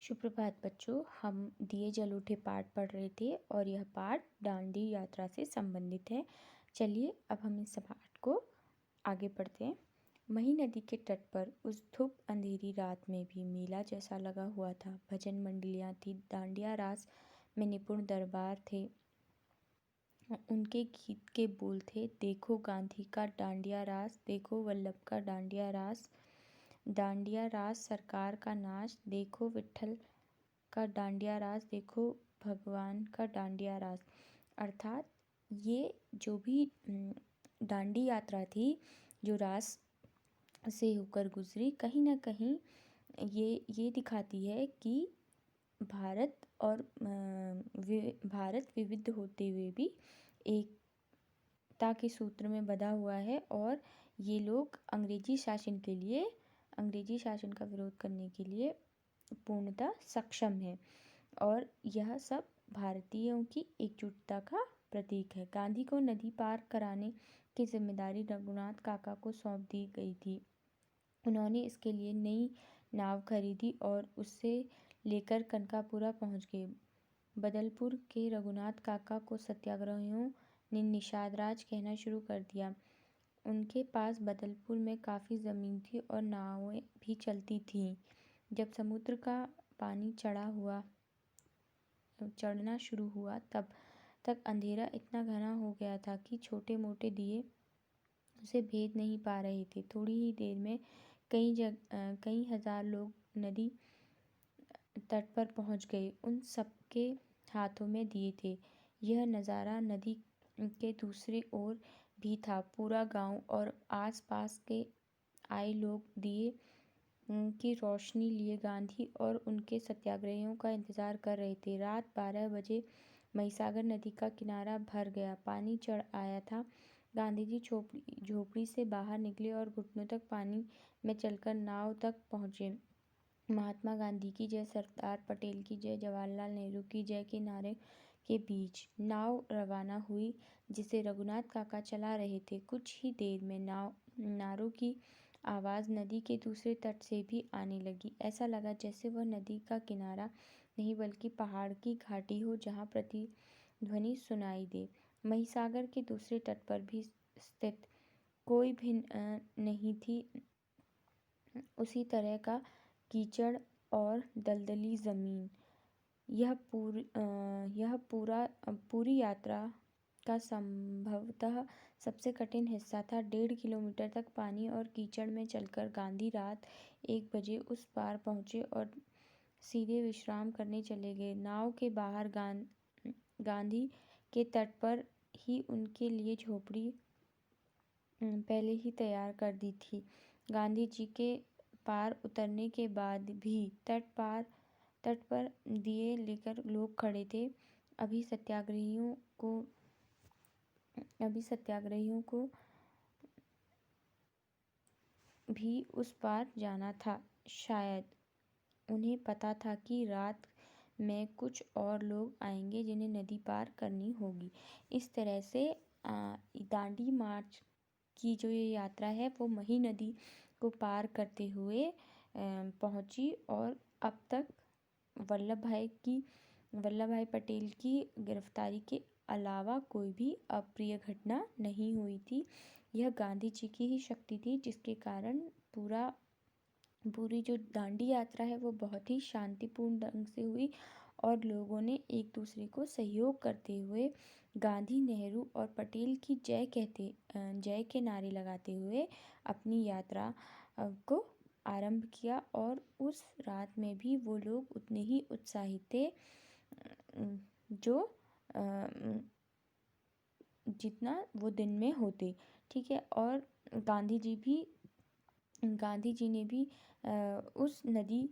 सुप्रभात बच्चों। हम दिए जल उठे पाठ पढ़ रहे थे और यह पाठ दांडी यात्रा से संबंधित है। चलिए अब हम इस पाठ को आगे पढ़ते हैं। मही नदी के तट पर उस धूप अंधेरी रात में भी मेला जैसा लगा हुआ था। भजन मंडलियाँ थी, दांडिया रास में निपुण दरबार थे। उनके गीत के बोल थे, देखो गांधी का डांडिया रास, देखो वल्लभ का डांडिया रास, डांडिया रास सरकार का नाच, देखो विट्ठल का डांडिया रास, देखो भगवान का डांडिया रास। अर्थात ये जो भी दांडी यात्रा थी जो रास से होकर गुजरी, कहीं ना कहीं ये दिखाती है कि भारत और भारत विविध होते हुए भी एकता के सूत्र में बंधा हुआ है और ये लोग अंग्रेजी शासन का विरोध करने के लिए पूर्णतः सक्षम है और यह सब भारतीयों की एकजुटता का प्रतीक है। गांधी को नदी पार कराने की जिम्मेदारी रघुनाथ काका को सौंप दी गई थी। उन्होंने इसके लिए नई नाव खरीदी और उससे लेकर कनकापुरा पहुंच गए। बदलपुर के रघुनाथ काका को सत्याग्रहियों ने निषाद राज कहना शुरू कर दिया। उनके पास बदलपुर में काफ़ी ज़मीन थी और नावें भी चलती थीं। जब समुद्र का पानी चढ़ना शुरू हुआ तब तक अंधेरा इतना घना हो गया था कि छोटे मोटे दिए उसे भेद नहीं पा रहे थे। थोड़ी ही देर में कई हजार लोग नदी तट पर पहुंच गए। उन सबके हाथों में दिए थे। यह नज़ारा नदी के दूसरी ओर भी था। पूरा गांव और आसपास के आए लोग दिए की रोशनी लिए गांधी और उनके सत्याग्रहियों का इंतजार कर रहे थे। रात 12 बजे महिसागर नदी का किनारा भर गया, पानी चढ़ आया था। गांधी जी झोपड़ी से बाहर निकले और घुटनों तक पानी में चलकर नाव तक पहुंचे। महात्मा गांधी की जय, सरदार पटेल की जय, जवाहरलाल नेहरू की जय के नारे के बीच नाव रवाना हुई जिसे रघुनाथ काका चला रहे थे। कुछ ही देर में नारों की आवाज़ नदी के दूसरे तट से भी आने लगी। ऐसा लगा जैसे वह नदी का किनारा नहीं बल्कि पहाड़ की घाटी हो जहाँ प्रतिध्वनि सुनाई दे। महिसागर के दूसरे तट पर भी स्थित कोई भी नहीं थी। उसी तरह का कीचड़ और दलदली ज़मीन। यह पूरी यात्रा का संभवतः सबसे कठिन हिस्सा था। 1.5 किलोमीटर तक पानी और कीचड़ में चलकर गांधी रात 1 बजे उस पार पहुंचे और सीधे विश्राम करने चले गए। नाव के बाहर गांधी के तट पर ही उनके लिए झोपड़ी पहले ही तैयार कर दी थी। गांधी जी के पार उतरने के बाद भी तट पर दिए लेकर लोग खड़े थे। अभी सत्याग्रहियों को भी उस पार जाना था। शायद उन्हें पता था कि रात में कुछ और लोग आएंगे जिन्हें नदी पार करनी होगी। इस तरह से दांडी मार्च की जो ये यात्रा है वो मही नदी को पार करते हुए पहुंची और अब तक वल्लभ भाई पटेल की गिरफ्तारी के अलावा कोई भी अप्रिय घटना नहीं हुई थी। यह गांधी जी की ही शक्ति थी जिसके कारण पूरी जो दांडी यात्रा है वो बहुत ही शांतिपूर्ण ढंग से हुई और लोगों ने एक दूसरे को सहयोग करते हुए गांधी, नेहरू और पटेल की जय के नारे लगाते हुए अपनी यात्रा को आरंभ किया और उस रात में भी वो लोग उतने ही उत्साहित थे जो जितना वो दिन में होते। ठीक है। और गांधी जी ने भी उस नदी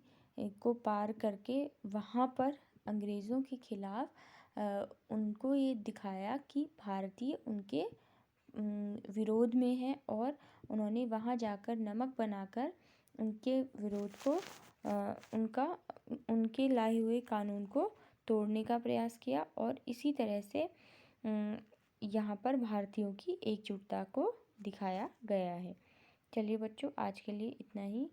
को पार करके वहाँ पर अंग्रेज़ों के खिलाफ उनको ये दिखाया कि भारतीय उनके विरोध में है और उन्होंने वहाँ जाकर नमक बनाकर उनके विरोध को उनके लाए हुए कानून को तोड़ने का प्रयास किया और इसी तरह से यहाँ पर भारतीयों की एकजुटता को दिखाया गया है। चलिए बच्चों, आज के लिए इतना ही।